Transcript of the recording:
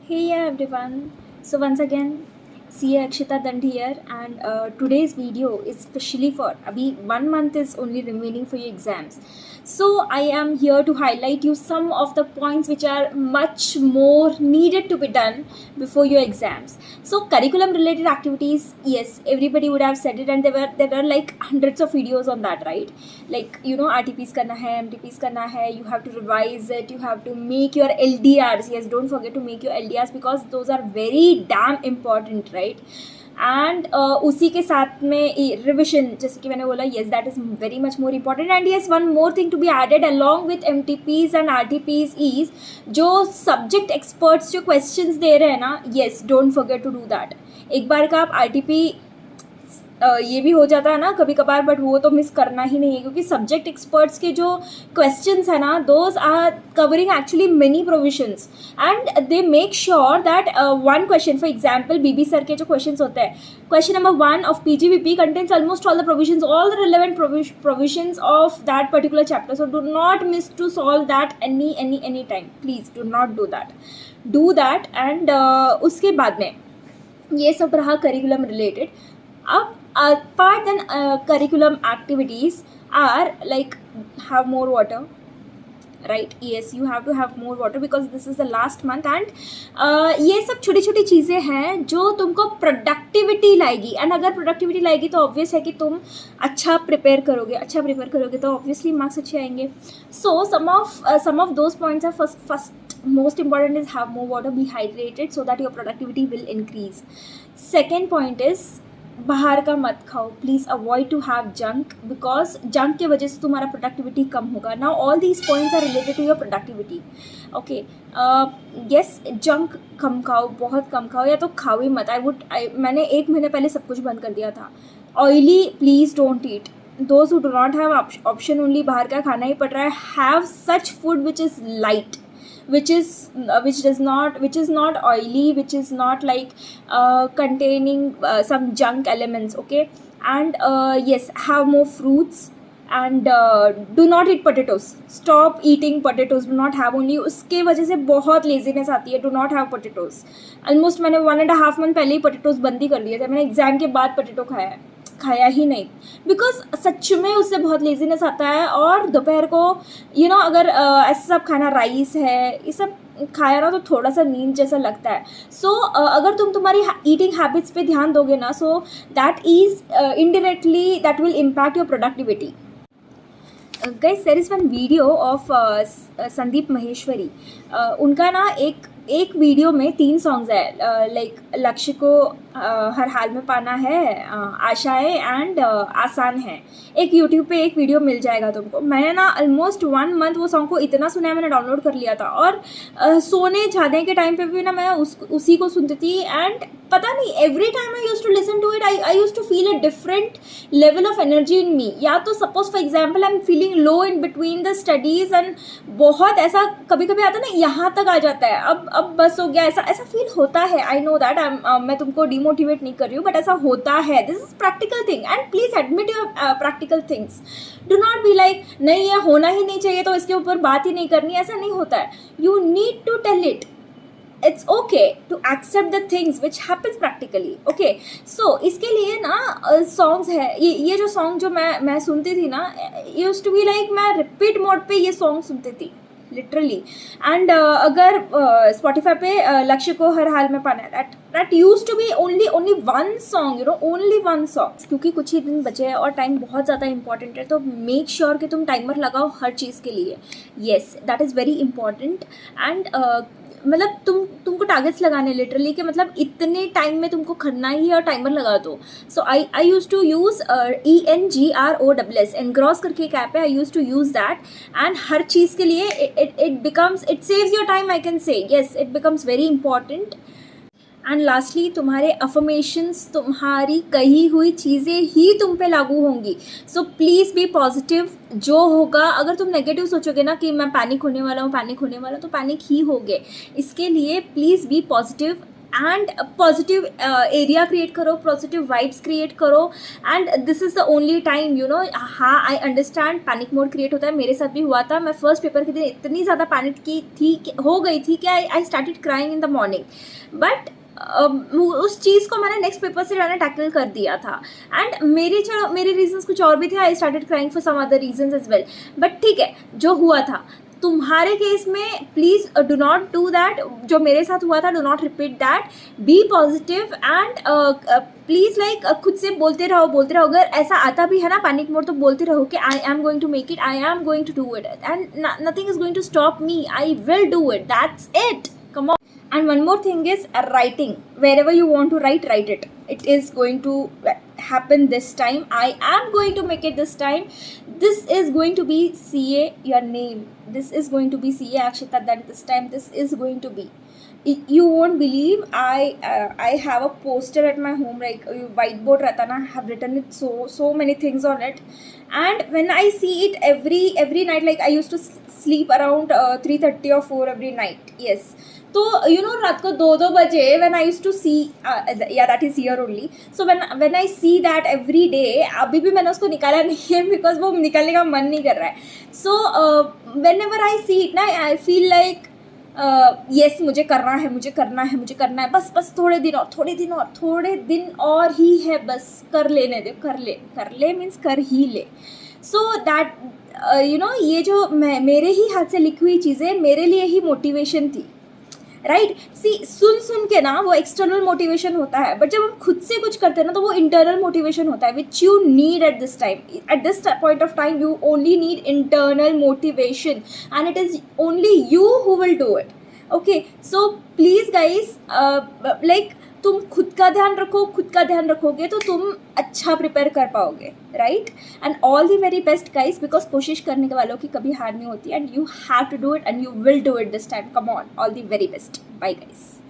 Hey everyone. So once again, CA Akshita Dand here, and today's video is specially for Abhi 1 month is only remaining for your exams. So I am here to highlight you some of the points which are much more needed to be done before your exams. So curriculum related activities, yes, everybody would have said it, and there were like hundreds of videos on that, right? Like RTPs karna hai, MTPs karna hai, you have to revise it, you have to make your LDRs. Yes, don't forget to make your LDRs because those are very damn important, right? And उसी के साथ में revision, जैसे कि मैंने बोला, yes that is very much more important. And yes, one more thing to be added along with MTPs and RTPs is जो subject experts जो क्वेश्चंस दे रहे हैं ना, yes don't forget to do that. एक बार का आप RTP ये भी हो जाता है ना कभी कभार, बट वो तो मिस करना ही नहीं है क्योंकि सब्जेक्ट एक्सपर्ट्स के जो क्वेश्चंस है ना, those are covering actually many provisions and they make sure that one question, for example BB sir के जो क्वेश्चंस होते हैं, question number 1 of PGBP contains almost all the provisions, all the relevant provisions of that particular chapter. So do not miss to solve that any time. Please do not do that. And उसके बाद में ये सब रहा curriculum related. अब apart than curriculum activities are like have more water, right? Yes, you have to have more water because this is the last month. and ये सब छोटी छोटी चीज़ें हैं जो तुमको प्रोडक्टिविटी लाएगी. एंड अगर प्रोडक्टिविटी लाएगी तो ऑब्वियस है कि तुम अच्छा प्रिपेयर करोगे तो ऑब्वियसली मार्क्स अच्छे आएंगे. सो some of those points are first most important is have more water, be hydrated so that your productivity will increase. Second point is बाहर का मत खाओ. Please avoid to have junk because junk के वजह से तुम्हारा प्रोडक्टिविटी कम होगा. Now all these points are related to your productivity. Okay, yes, junk कम खाओ, बहुत कम खाओ, या तो खाओ ही मत. मैंने 1 महीने पहले सब कुछ बंद कर दिया था. Oily please don't eat. Those who do not have option, only बाहर का खाना ही पड़ रहा है, have such food which is light, which is not oily, which is not like containing some junk elements. Okay, and yes, have more fruits. and do not eat potatoes. Stop eating potatoes. do not have only, उसके वजह से बहुत laziness आती है. do not have potatoes. Almost मैंने 1.5 month पहले ही potatoes बंद ही कर दिए थे. मैंने एग्जाम के बाद पोटेटो खाया ही नहीं बिकॉज सच में उससे बहुत लेजीनेस आता है. और दोपहर को अगर ऐसा सब खाना, राइस है, ये सब खाया ना, तो थोड़ा सा नींद जैसा लगता है. सो अगर तुम तुम्हारी ईटिंग हैबिट्स पे ध्यान दोगे ना, so that is indirectly that will impact your productivity. Guys, there is one video of Sandeep Maheshwari. उनका ना एक वीडियो में 3 सॉन्ग्स है, लाइक लक्ष्य को हर हाल में पाना है, आशाएं एंड आसान है. एक यूट्यूब पे एक वीडियो मिल जाएगा तुमको. मैंने ना ऑलमोस्ट 1 month वो सॉन्ग को इतना सुना है, मैंने डाउनलोड कर लिया था. और सोने जाने के टाइम पे भी ना मैं उसी को सुनती थी. एंड पता नहीं, every time I use to listen to it, I use to feel a different level of energy in me. या तो suppose for example I am feeling low in between the studies and बहुत ऐसा कभी कभी आता है ना, यहाँ तक आ जाता है, अब बस हो गया, ऐसा फील होता है. आई नो दैट मैं तुमको डिमोटिवेट नहीं कर रही हूँ, बट ऐसा होता है. This is practical thing and please admit your practical things. Do not be like नहीं, ये होना ही नहीं चाहिए तो इसके ऊपर बात ही नहीं करनी. ऐसा नहीं होता है. You need to tell it. it's okay to accept the things which happens practically. okay, so इसके लिए ना songs है, ये जो song जो मैं सुनती थी ना, used to be like मैं repeat mode पे ये song सुनती थी लिटरली. एंड अगर Spotify पे लक्ष्य को हर हाल में पाना है, that used to be only one song, only one song. क्योंकि कुछ ही दिन बचे हैं और टाइम बहुत ज़्यादा इंपॉर्टेंट है, तो मेक श्योर कि तुम टाइमर लगाओ हर चीज़ के लिए. Yes, that is very important. And मतलब तुमको टारगेट्स लगाने लिटरली कि मतलब इतने टाइम में तुमको करना ही है और टाइमर लगा दो. So I use to use ENGROSS, Engross करके एक ऐप है. I use to use that. And हर चीज़ के लिए it saves your time, I can say. Yes, it becomes very important. And lastly, तुम्हारे अफर्मेशंस, तुम्हारी कही हुई चीज़ें ही तुम पे लागू होंगी. So please be positive. जो होगा, अगर तुम नेगेटिव सोचोगे ना कि मैं पैनिक होने वाला हूँ, तो पैनिक ही होगे. इसके लिए please be positive. And positive area create करो, पॉजिटिव वाइब्स क्रिएट करो, and this is the only time, you know. हाँ, I understand panic mode create होता है, मेरे साथ भी हुआ था. मैं फर्स्ट पेपर के दिन इतनी ज़्यादा पैनिक की थी हो गई थी कि आई started crying in the morning. But उस चीज़ को मैंने नेक्स्ट पेपर से मैंने टैकल कर दिया था. एंड मेरे रीजंस कुछ और भी थे. I started crying for some other reasons as well. But ठीक है, जो हुआ था तुम्हारे केस में, please do not do that. जो मेरे साथ हुआ था, do not repeat that. Be positive and please like खुद से बोलते रहो. अगर ऐसा आता भी है ना पैनिक मोड, तो बोलते रहो कि I am going to make it, I am going to do it, and nothing is going to stop me. I will do it. That's it. Come on. And one more thing is writing. Wherever you want to write it. It is going to happen this time. I am going to make it this time. This is going to be CA, your name. This is going to be CA Akshita, that this time this is going to be. You won't believe, I have a poster at my home, like whiteboard रहता ना. I have written it so many things on it, and when I see it every night, like I used to sleep around 3:30 or 4 every night. Yes. तो you know रात को 2 बजे when I used to see, yeah, that is here only. So when I see that every day, अभी भी मैंने उसको निकाला नहीं है because वो निकालने का मन नहीं कर रहा है. So whenever I see it ना, I feel like yes, मुझे करना है. बस थोड़े दिन और ही है. बस कर लेने दे. कर ले मीन्स कर ही ले. सो दैट यू नो, ये जो मेरे ही हाथ से लिखी हुई चीज़ें मेरे लिए ही मोटिवेशन थी. राइट. सी, सुन के ना वो एक्सटर्नल मोटिवेशन होता है, बट जब हम खुद से कुछ करते हैं ना, तो वो इंटरनल मोटिवेशन होता है, which you need at this time. At this point of time you only need internal motivation, and it is only you who will do it. Okay. So please guys, like तुम खुद का ध्यान रखोगे तो तुम अच्छा प्रिपेयर कर पाओगे. Right. And all the very best guys, because कोशिश करने के वालों की कभी हार नहीं होती, and you have to do it, and you will do it this time. Come on, all the very best. Bye guys.